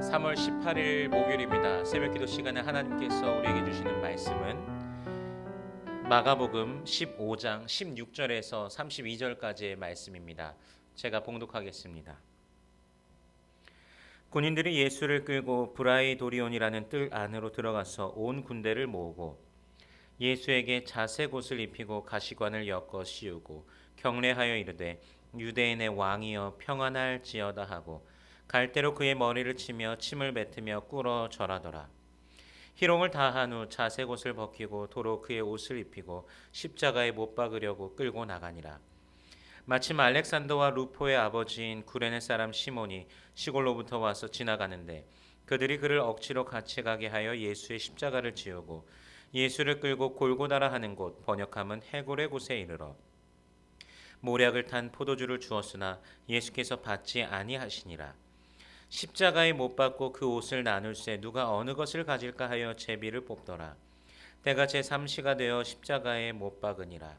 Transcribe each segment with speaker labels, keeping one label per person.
Speaker 1: 3월 18일 목요일입니다. 새벽기도 시간에 하나님께서 우리에게 주시는 말씀은 마가복음 15장 16절에서 32절까지의 말씀입니다. 제가 봉독하겠습니다. 군인들이 예수를 끌고 브라이도리온이라는 뜰 안으로 들어가서 온 군대를 모으고 예수에게 자색 옷을 입히고 가시관을 엮어 씌우고 경례하여 이르되 유대인의 왕이여 평안할지어다 하고 갈대로 그의 머리를 치며 침을 뱉으며 꿇어 절하더라. 희롱을 다한 후 자색 옷을 벗기고 도로 그의 옷을 입히고 십자가에 못 박으려고 끌고 나가니라. 마침 알렉산더와 루포의 아버지인 구레네 사람 시몬이 시골로부터 와서 지나가는데 그들이 그를 억지로 같이 가게 하여 예수의 십자가를 지우고 예수를 끌고 골고다라 하는 곳, 번역하면 해골의 곳에 이르러 모략을 탄 포도주를 주었으나 예수께서 받지 아니하시니라. 십자가에 못 박고 그 옷을 나눌새 누가 어느 것을 가질까 하여 제비를 뽑더라. 때가 제3시가 되어 십자가에 못 박으니라.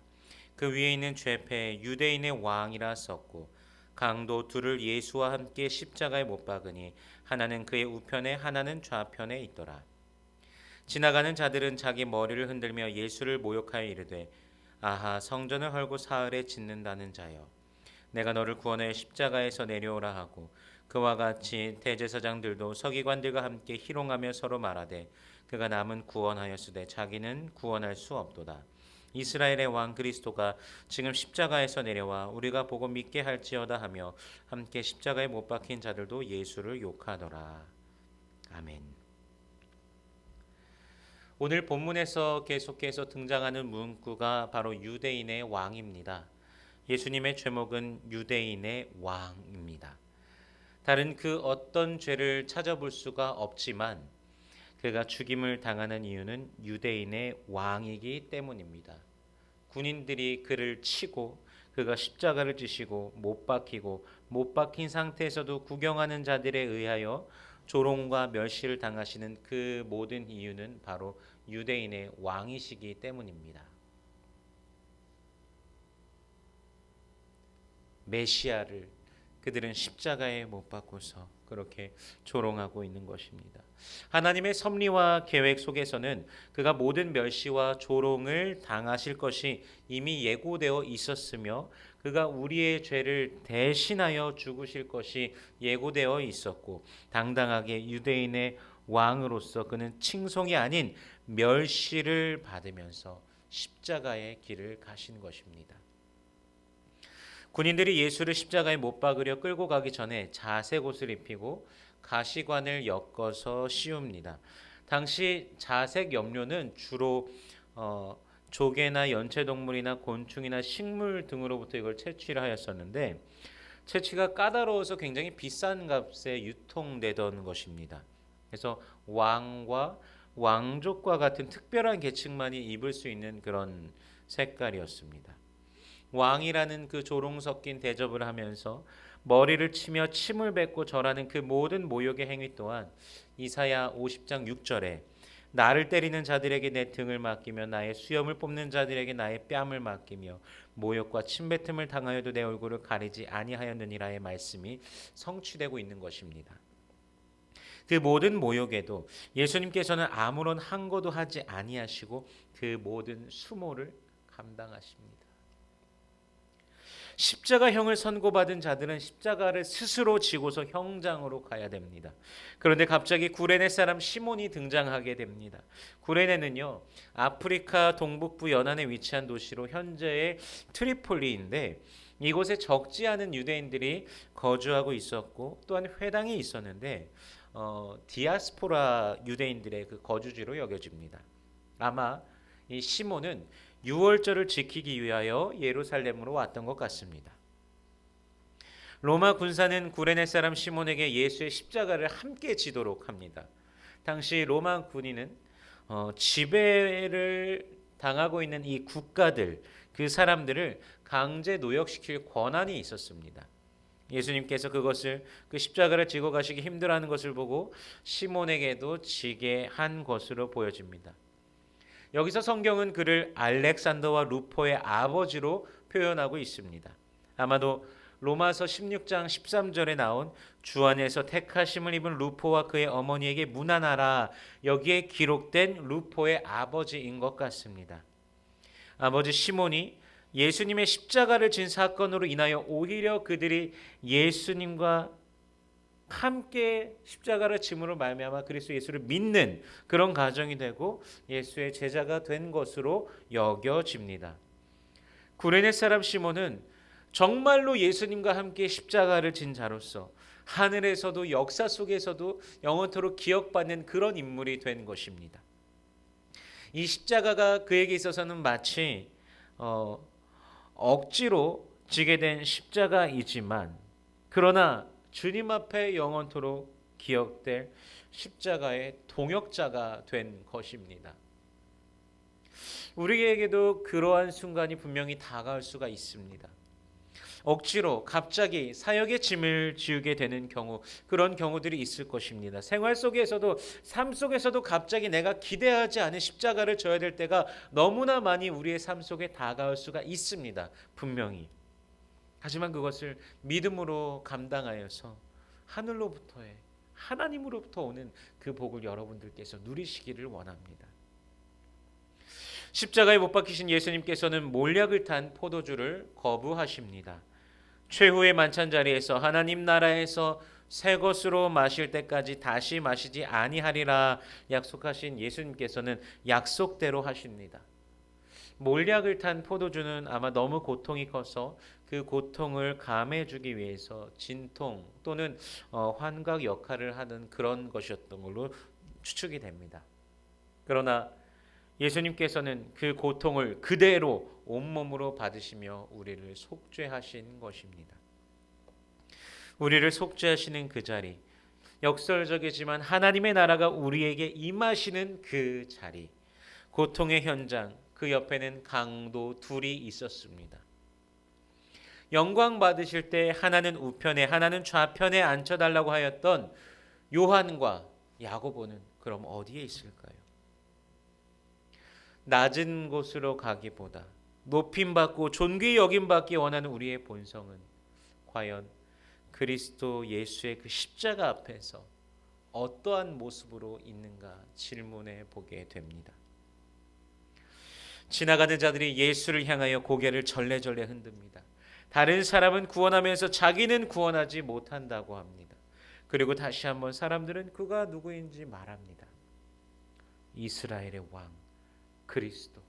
Speaker 1: 그 위에 있는 죄패 유대인의 왕이라 썼고 강도 둘을 예수와 함께 십자가에 못 박으니 하나는 그의 우편에 하나는 좌편에 있더라. 지나가는 자들은 자기 머리를 흔들며 예수를 모욕하여 이르되 아하 성전을 헐고 사흘에 짓는다는 자여 내가 너를 구원하여 십자가에서 내려오라 하고 그와 같이 대제사장들도 서기관들과 함께 희롱하며 서로 말하되 그가 남은 구원하였으되 자기는 구원할 수 없도다. 이스라엘의 왕 그리스도가 지금 십자가에서 내려와 우리가 보고 믿게 할지어다 하며 함께 십자가에 못 박힌 자들도 예수를 욕하더라. 아멘. 오늘 본문에서 계속해서 등장하는 문구가 바로 유대인의 왕입니다. 예수님의 제목은 유대인의 왕입니다. 다른 그 어떤 죄를 찾아볼 수가 없지만 그가 죽임을 당하는 이유는 유대인의 왕이기 때문입니다. 군인들이 그를 치고 그가 십자가를 지시고 못 박히고 못 박힌 상태에서도 구경하는 자들에 의하여 조롱과 멸시를 당하시는 그 모든 이유는 바로 유대인의 왕이시기 때문입니다. 메시아를 그들은 십자가에 못 박고서 그렇게 조롱하고 있는 것입니다. 하나님의 섭리와 계획 속에서는 그가 모든 멸시와 조롱을 당하실 것이 이미 예고되어 있었으며 그가 우리의 죄를 대신하여 죽으실 것이 예고되어 있었고 당당하게 유대인의 왕으로서 그는 칭송이 아닌 멸시를 받으면서 십자가의 길을 가신 것입니다. 군인들이 예수를 십자가에 못 박으려 끌고 가기 전에 자색 옷을 입히고 가시관을 엮어서 씌웁니다. 당시 자색 염료는 주로 조개나 연체동물이나 곤충이나 식물 등으로부터 이걸 채취를 하였었는데 채취가 까다로워서 굉장히 비싼 값에 유통되던 것입니다. 그래서 왕과 왕족과 같은 특별한 계층만이 입을 수 있는 그런 색깔이었습니다. 왕이라는 그 조롱 섞인 대접을 하면서 머리를 치며 침을 뱉고 절하는 그 모든 모욕의 행위 또한 이사야 50장 6절에 나를 때리는 자들에게 내 등을 맡기며 나의 수염을 뽑는 자들에게 나의 뺨을 맡기며 모욕과 침뱉음을 당하여도 내 얼굴을 가리지 아니하였느니라의 말씀이 성취되고 있는 것입니다. 그 모든 모욕에도 예수님께서는 아무런 항거도 하지 아니하시고 그 모든 수모를 감당하십니다. 십자가형을 선고받은 자들은 십자가를 스스로 지고서 형장으로 가야 됩니다. 그런데 갑자기 구레네 사람 시몬이 등장하게 됩니다. 구레네는요, 아프리카 동북부 연안에 위치한 도시로 현재의 트리폴리인데 이곳에 적지 않은 유대인들이 거주하고 있었고 또한 회당이 있었는데 디아스포라 유대인들의 그 거주지로 여겨집니다. 아마 이 시몬은 유월절을 지키기 위하여 예루살렘으로 왔던 것 같습니다. 로마 군사는 구레네 사람 시몬에게 예수의 십자가를 함께 지도록 합니다. 당시 로마 군인은 지배를 당하고 있는 이 국가들, 그 사람들을 강제 노역시킬 권한이 있었습니다. 예수님께서 그것을 그 십자가를 지고 가시기 힘들어하는 것을 보고 시몬에게도 지게 한 것으로 보여집니다. 여기서 성경은 그를 알렉산더와 루포의 아버지로 표현하고 있습니다. 아마도 로마서 16장 13절에 나온 주 안에서 택하심을 입은 루포와 그의 어머니에게 문안하라. 여기에 기록된 루포의 아버지인 것 같습니다. 아버지 시몬이 예수님의 십자가를 진 사건으로 인하여 오히려 그들이 예수님과 함께 십자가를 짐으로 말미암아 그리스도 예수를 믿는 그런 가정이 되고 예수의 제자가 된 것으로 여겨집니다. 구레네 사람 시몬은 정말로 예수님과 함께 십자가를 진 자로서 하늘에서도 역사 속에서도 영원토록 기억받는 그런 인물이 된 것입니다. 이 십자가가 그에게 있어서는 마치 억지로 지게 된 십자가이지만 그러나 주님 앞에 영원토록 기억될 십자가의 동역자가 된 것입니다. 우리에게도 그러한 순간이 분명히 다가올 수가 있습니다. 억지로 갑자기 사역의 짐을 지우게 되는 경우, 그런 경우들이 있을 것입니다. 생활 속에서도 삶 속에서도 갑자기 내가 기대하지 않은 십자가를 져야 될 때가 너무나 많이 우리의 삶 속에 다가올 수가 있습니다. 분명히. 하지만 그것을 믿음으로 감당하여서 하늘로부터의 하나님으로부터 오는 그 복을 여러분들께서 누리시기를 원합니다. 십자가에 못 박히신 예수님께서는 몰약을 탄 포도주를 거부하십니다. 최후의 만찬 자리에서 하나님 나라에서 새 것으로 마실 때까지 다시 마시지 아니하리라 약속하신 예수님께서는 약속대로 하십니다. 몰약을 탄 포도주는 아마 너무 고통이 커서 그 고통을 감해주기 위해서 진통 또는 환각 역할을 하는 그런 것이었던 걸로 추측이 됩니다. 그러나 예수님께서는 그 고통을 그대로 온몸으로 받으시며 우리를 속죄하신 것입니다. 우리를 속죄하시는 그 자리, 역설적이지만 하나님의 나라가 우리에게 임하시는 그 자리, 고통의 현장, 그 옆에는 강도 둘이 있었습니다. 영광 받으실 때 하나는 우편에 하나는 좌편에 앉혀달라고 하였던 요한과 야고보는 그럼 어디에 있을까요? 낮은 곳으로 가기보다 높임받고 존귀 여김받기 원하는 우리의 본성은 과연 그리스도 예수의 그 십자가 앞에서 어떠한 모습으로 있는가 질문해 보게 됩니다. 지나가는 자들이 예수를 향하여 고개를 절레절레 흔듭니다. 다른 사람은 구원하면서 자기는 구원하지 못한다고 합니다. 그리고 다시 한번 사람들은 그가 누구인지 말합니다. 이스라엘의 왕 그리스도.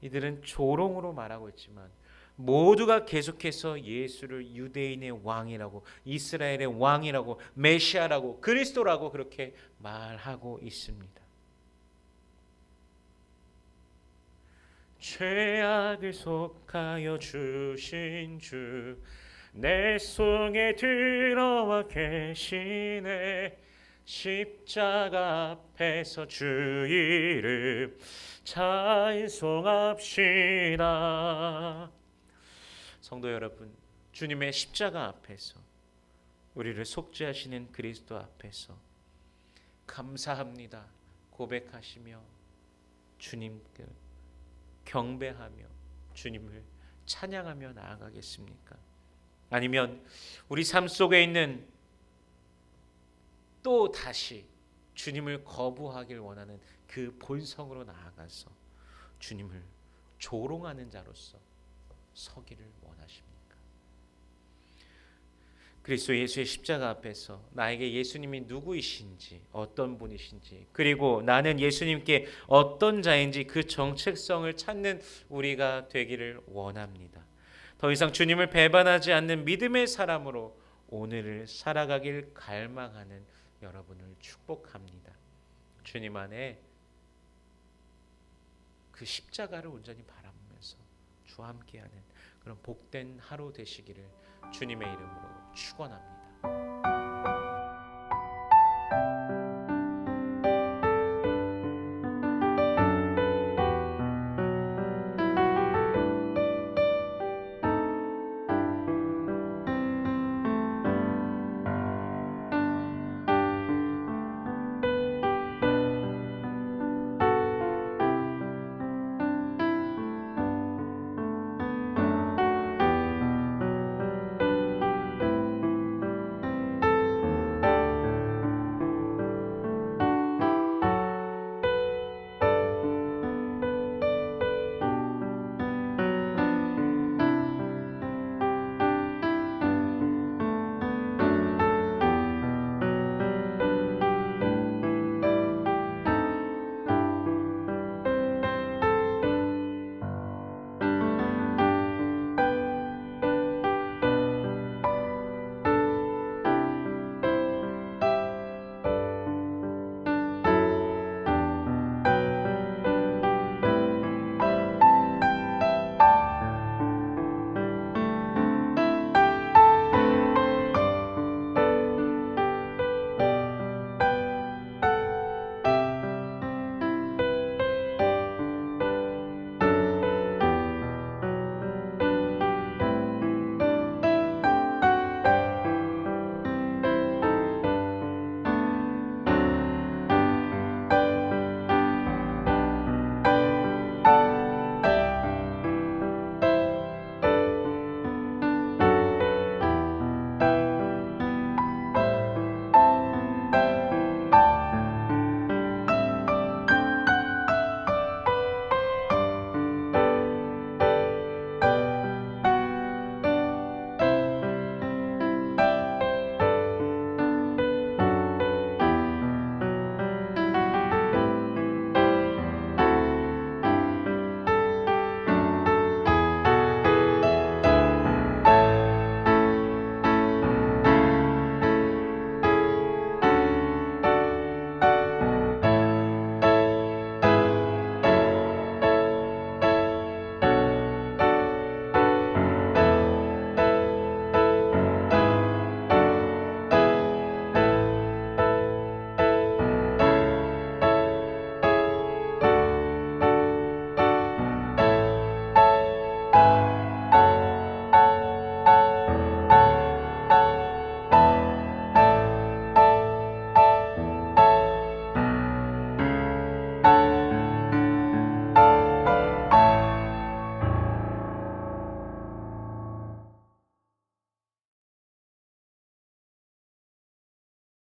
Speaker 1: 이들은 조롱으로 말하고 있지만 모두가 계속해서 예수를 유대인의 왕이라고, 이스라엘의 왕이라고, 메시아라고, 그리스도라고 그렇게 말하고 있습니다. 죄악을 속하여 주신 주 내 속에 들어와 계시네. 십자가 앞에서 주 이름 찬송합시다. 성도 여러분, 주님의 십자가 앞에서 우리를 속죄하시는 그리스도 앞에서 감사합니다 고백하시며 주님께 경배하며 주님을 찬양하며 나아가겠습니까? 아니면 우리 삶 속에 있는 또 다시 주님을 거부하길 원하는 그 본성으로 나아가서 주님을 조롱하는 자로서 서기를 원하십니까? 그리스도 예수의 십자가 앞에서 나에게 예수님이 누구이신지, 어떤 분이신지, 그리고 나는 예수님께 어떤 자인지 그 정체성을 찾는 우리가 되기를 원합니다. 더 이상 주님을 배반하지 않는 믿음의 사람으로 오늘을 살아가길 갈망하는 여러분을 축복합니다. 주님 안에 그 십자가를 온전히 바라보면서 주와 함께하는 그런 복된 하루 되시기를 주님의 이름으로 축원합니다.